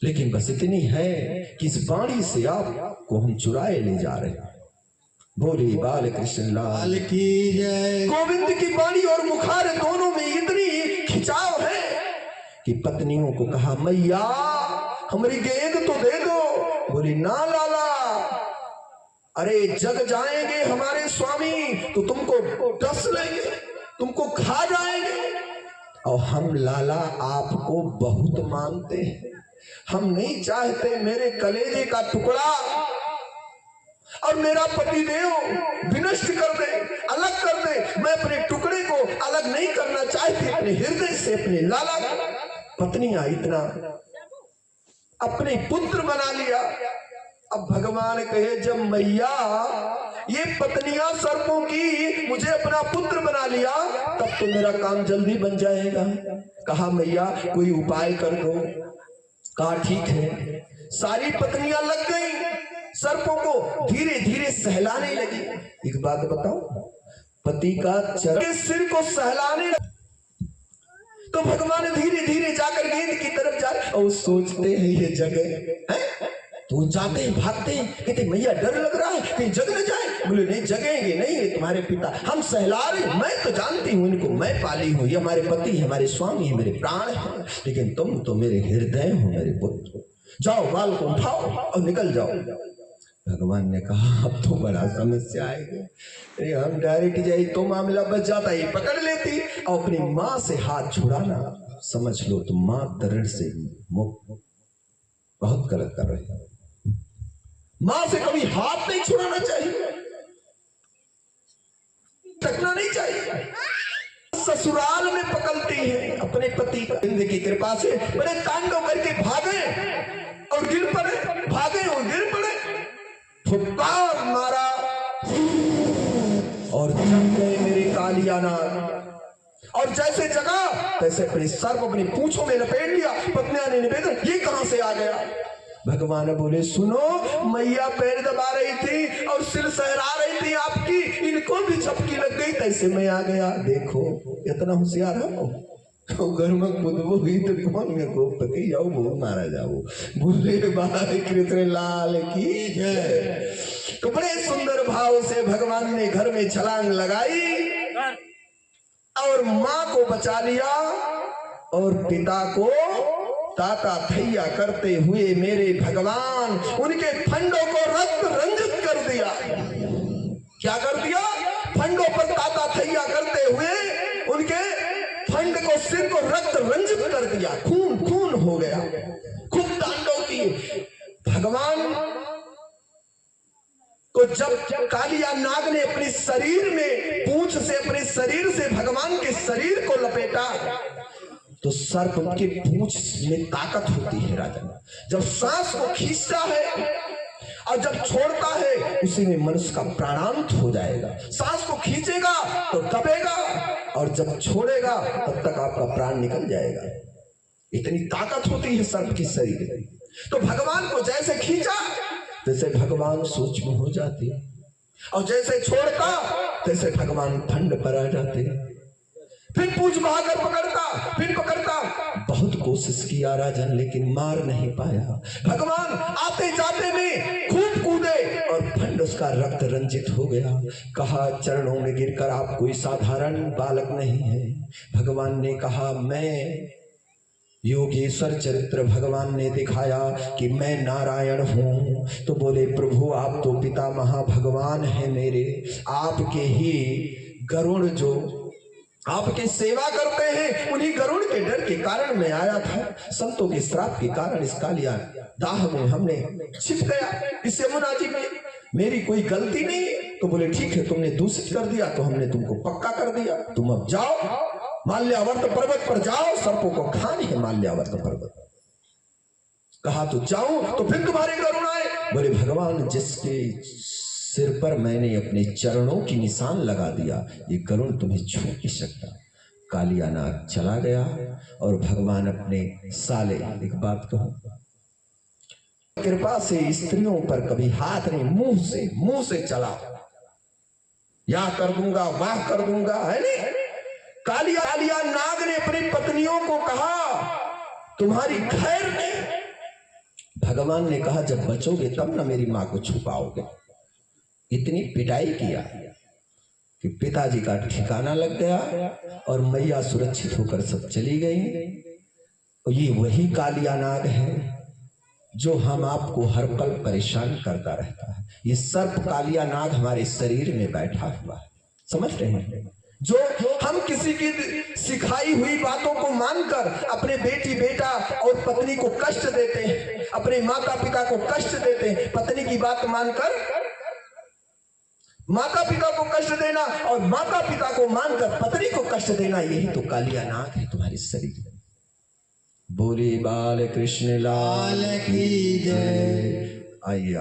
लेकिन बस इतनी है कि इस बाणी से आपको हम चुराए ले जा रहे हैं। बोले बाल कृष्ण लाल की जय। गोविंद की बाणी और मुखार दोनों में इतनी खिंचाव है कि पत्नियों को कहा, मैया हमारी गेंद तो दे दो। बोली, ना लाला, अरे जग जाएंगे हमारे स्वामी तो तुमको डस लेंगे, तुमको खा जाएंगे। और हम लाला आपको बहुत मानते हैं, हम नहीं चाहते मेरे कलेजे का टुकड़ा और मेरा पतिदेव विनष्ट कर दे, अलग कर दे। मैं अपने टुकड़े को अलग नहीं करना चाहती अपने हृदय से अपने लाला को। पत्नियां इतना अपने पुत्र बना लिया। अब भगवान कहे, जब मैया ये पत्नियां सर्पों की मुझे अपना पुत्र बना लिया तब तो मेरा काम जल्दी बन जाएगा। कहा, मैया कोई उपाय कर दो। कहा, ठीक है। सारी पत्नियां लग गई, सर्पों को धीरे धीरे सहलाने लगी। एक बात बताओ, पति का चरण सिर को सहलाने लगी तो भगवान धीरे धीरे जाकर गेंद की तरफ जा रहे और सोचते हैं ये जगह है, तो जाते हैं, भागते हैं, कहते मैया डर लग रहा है कहीं जग न जाए। बोले, नहीं जगेंगे नहीं, ये तुम्हारे पिता, हम सहला रहे, मैं तो जानती हूँ इनको, मैं पाली हूँ, ये हमारे पति हमारे स्वामी है, मेरे प्राण है, लेकिन तुम तो मेरे हृदय हो, मेरे पुत्र। जाओ बाल को उठाओ और निकल जाओ। भगवान ने कहा, अब तो बड़ा समस्या आएगी, हम डायरेक्ट जाए तो मामला बच जाता, ये पकड़ लेती और अपनी माँ से हाथ छुड़ाना, समझ लो तुम माँ दर्द से मुक्त। बहुत गलत कर रहे हैं, मां से कभी हाथ नहीं छुड़ाना चाहिए, टकना नहीं चाहिए। ससुराल में पकड़ती है अपने पति का, इंद्र की कृपा से बड़े तांडव करके भागे और गिर पड़े, भागे और गिर पड़े, फुटकार मारा और जग गए मेरे कालियानाग। और जैसे जगा तैसे अपने सर को अपनी पूंछों में लपेट लिया। पत्नियां ने निवेदन, ये कहां से आ गया? भगवान बोले, सुनो, मैया पैर दबा रही थी और सिर सहरा रही थी आपकी, इनको भी झपकी लग गई, तैसे मैं आ गया। देखो इतना होशियार हो, तो घर में खुद वो हुई तो कौन में को पति जाओ वो मारा जाओ। बोले बाल कृष्ण लाल की जय। तो बड़े सुंदर भाव से भगवान ने घर में छलांग लगाई और माँ को बचा लिया और पिता को ताता थैया करते हुए मेरे भगवान उनके फंडों को रक्त रंजित कर दिया। क्या कर दिया? फंडों पर ताता थैया करते हुए उनके फंड को, सिर को रक्त रंजित कर दिया, खून खून हो गया, खूब तांडव किए। भगवान को जब कालिया नाग ने अपने शरीर में पूंछ से, अपने शरीर से भगवान के शरीर को लपेटा तो सर्प के पूंछ में ताकत होती है राजा। जब सांस को खींचता है और जब छोड़ता है उसी में मनुष्य का प्राणांत हो जाएगा। सांस को खींचेगा तो दबेगा और जब छोड़ेगा तब तक आपका प्राण निकल जाएगा। इतनी ताकत होती है सर्प के शरीर में। तो भगवान को जैसे खींचा तैसे भगवान सूक्ष्म हो जाते और जैसे छोड़ता तैसे भगवान फंड पर आ जाते। फिर पूछ बहाकर पकड़ता, फिर पकड़ता, बहुत कोशिश किया राजन लेकिन मार नहीं पाया। भगवान आते जाते में खूब कूदे और फंड उसका रक्त रंजित हो गया। कहा, चरणों में गिरकर आप कोई साधारण बालक नहीं है। भगवान ने कहा, मैं योगेश्वर चरित्र भगवान ने दिखाया कि मैं नारायण हूं। तो बोले, प्रभु आप तो पिता महाभगवान है मेरे, आपके ही गरुड़ जो आपकी सेवा करते हैं उन्हीं गरुड़ के डर के कारण मैं आया था। संतों के श्राप के कारण इस कालिया दाह में हमने छिप गया इस यमुना जी में, मेरी कोई गलती नहीं है। तो बोले, ठीक है, तुमने दूषित कर दिया तो हमने तुमको पक्का कर दिया, तुम अब जाओ माल्यावर्त पर्वत पर जाओ, सर्पों को खानी है माल्यावर्त पर्वत। कहा तो जाऊं, तो फिर तुम्हारे गरुड़ आए। बोले, भगवान जिसके सिर पर मैंने अपने चरणों की निशान लगा दिया, ये गरुड़ तुम्हें छू नहीं सकता। कालिया नाग चला गया और भगवान अपने साले, एक बात कहूं, कृपा से स्त्रियों पर कभी हाथ नहीं, मुंह से चला, या कर दूंगा वाह कर दूंगा, है नहीं। कालिया नाग ने अपनी पत्नियों को कहा, तुम्हारी खैर नहीं, भगवान ने कहा जब बचोगे तब ना मेरी माँ को छुपाओगे। इतनी पिटाई किया कि पिताजी का ठिकाना लग गया और मैया सुरक्षित होकर सब चली गई। और ये वही कालिया नाग है जो हम आपको हर पल परेशान करता रहता है। ये सर्प कालिया नाग हमारे शरीर में बैठा हुआ है, समझ रहे हैं? जो हम किसी की सिखाई हुई बातों को मानकर अपने बेटी बेटा और पत्नी को कष्ट देते हैं, अपने माता पिता को कष्ट देते हैं। पत्नी की बात मानकर माता पिता को कष्ट देना और माता पिता को मानकर पत्नी को कष्ट देना, यही तो कालिया नाग है तुम्हारे शरीर में। बोले बाल कृष्ण लाल की जय। आइए